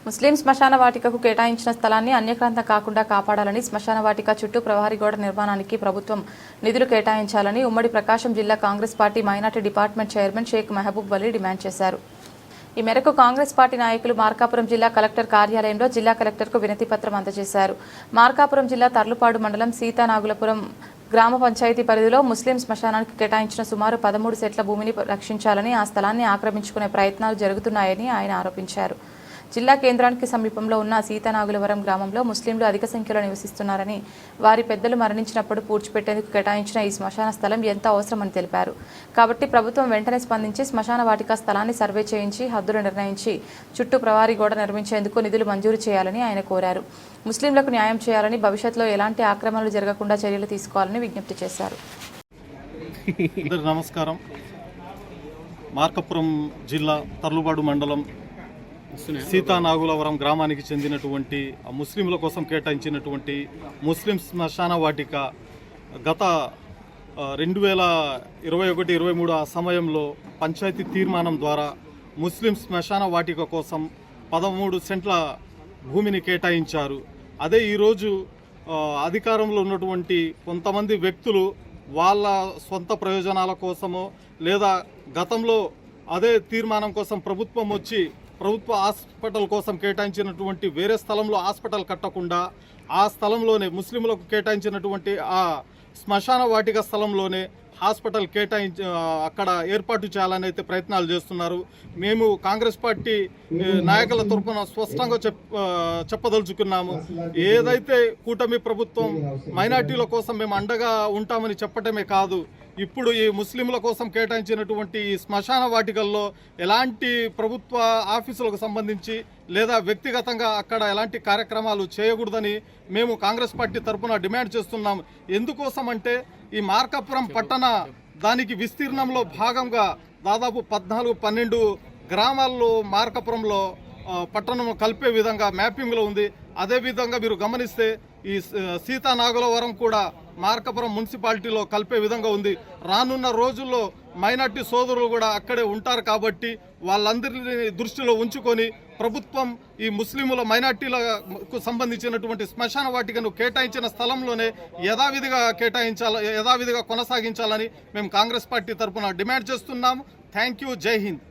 ముస్లిం శ్మశాన వాటికకు కేటాయించిన స్థలాన్ని అన్యక్రాంతం కాకుండా కాపాడాలని, శ్మశాన వాటిక చుట్టూ ప్రహరీ గోడ నిర్మాణానికి ప్రభుత్వం నిధులు కేటాయించాలని ఉమ్మడి ప్రకాశం జిల్లా Congress party minority department chairman Shaik Mahaboob Vali demand చేశారు. ఈ మేరకు కాంగ్రెస్ పార్టీ నాయకులు మార్కాపురం జిల్లా కలెక్టర్ కార్యాలయంలో జిల్లా కలెక్టర్కు వినతి పత్రం అందజేశారు. మార్కాపురం జిల్లా తర్లుపాడు మండలం సీతానాగులపురం గ్రామ పంచాయతీ పరిధిలో ముస్లిం శ్మశానానికి కేటాయించిన సుమారు 13 సెట్ల భూమిని రక్షించాలని, ఆ స్థలాన్ని ఆక్రమించుకునే ప్రయత్నాలు జరుగుతున్నాయని ఆయన ఆరోపించారు. జిల్లా కేంద్రానికి సమీపంలో ఉన్న సీతానాగులవరం గ్రామంలో ముస్లింలు అధిక సంఖ్యలో నివసిస్తున్నారని, వారి పెద్దలు మరణించినప్పుడు పూడ్చిపెట్టేందుకు కేటాయించిన ఈ శ్మశాన స్థలం ఎంతో అవసరమని తెలిపారు. కాబట్టి ప్రభుత్వం వెంటనే స్పందించి శ్మశాన వాటిక స్థలాన్ని సర్వే చేయించి హద్దులు నిర్ణయించి చుట్టూ ప్రహరీ గోడ నిర్మించేందుకు నిధులు మంజూరు చేయాలని ఆయన కోరారు. ముస్లింలకు న్యాయం చేయాలని, భవిష్యత్తులో ఎలాంటి ఆక్రమణలు జరగకుండా చర్యలు తీసుకోవాలని విజ్ఞప్తి చేశారు. నమస్కారం. మార్కాపురం జిల్లా తర్లుబాడు మండలం సీతానాగులవరం గ్రామానికి చెందినటువంటి ముస్లింల కోసం కేటాయించినటువంటి ముస్లిం శ్మశాన వాటిక గత 2021-23 ఆ సమయంలో పంచాయతీ తీర్మానం ద్వారా ముస్లిం శ్మశాన వాటిక కోసం 13 సెంట్ల భూమిని కేటాయించారు. అదే ఈరోజు అధికారంలో ఉన్నటువంటి కొంతమంది వ్యక్తులు వాళ్ళ సొంత ప్రయోజనాల కోసమో లేదా గతంలో అదే తీర్మానం కోసం ప్రభుత్వం వచ్చి ప్రభుత్వ హాస్పిటల్ కోసం కేటాయించినటువంటి వేరే స్థలంలో హాస్పిటల్ కట్టకుండా ఆ స్థలంలోనే ముస్లింలకు కేటాయించినటువంటి ఆ శ్మశాన వాటిక స్థలంలోనే హాస్పిటల్ అక్కడ ఏర్పాటు చేయాలని అయితే ప్రయత్నాలు చేస్తున్నారు. మేము కాంగ్రెస్ పార్టీ నాయకుల తరఫున స్పష్టంగా చెప్పదలుచుకున్నాము. ఏదైతే కూటమి ప్రభుత్వం మైనార్టీల కోసం మేము అండగా ఉంటామని చెప్పటమే కాదు, ఇప్పుడు ఈ ముస్లింల కోసం కేటాయించినటువంటి ఈ శ్మశాన వాటికల్లో ఎలాంటి ప్రభుత్వ ఆఫీసులకు సంబంధించి లేదా వ్యక్తిగతంగా అక్కడ ఎలాంటి కార్యక్రమాలు చేయకూడదని మేము కాంగ్రెస్ పార్టీ తరఫున డిమాండ్ చేస్తున్నాం. ఎందుకోసం అంటే ఈ మార్కాపురం పట్టణ దానికి విస్తీర్ణంలో భాగంగా దాదాపు 14-12 గ్రామాల్లో మార్కాపురంలో పట్టణం కలిపే విధంగా మ్యాపింగ్లో ఉంది. అదేవిధంగా మీరు గమనిస్తే ఈ సీతానాగులవరం కూడా మార్కాపురం మున్సిపాలిటీలో కలిపే విధంగా ఉంది. రానున్న రోజుల్లో మైనార్టీ సోదరులు కూడా అక్కడే ఉంటారు. కాబట్టి వాళ్ళందరినీ దృష్టిలో ఉంచుకొని ప్రభుత్వం ఈ ముస్లింల మైనార్టీలకు సంబంధించినటువంటి శ్మశాన వాటికను కేటాయించిన స్థలంలోనే యథావిధిగా కొనసాగించాలని మేము కాంగ్రెస్ పార్టీ తరఫున డిమాండ్ చేస్తున్నాము. Thank you. జై హింద్.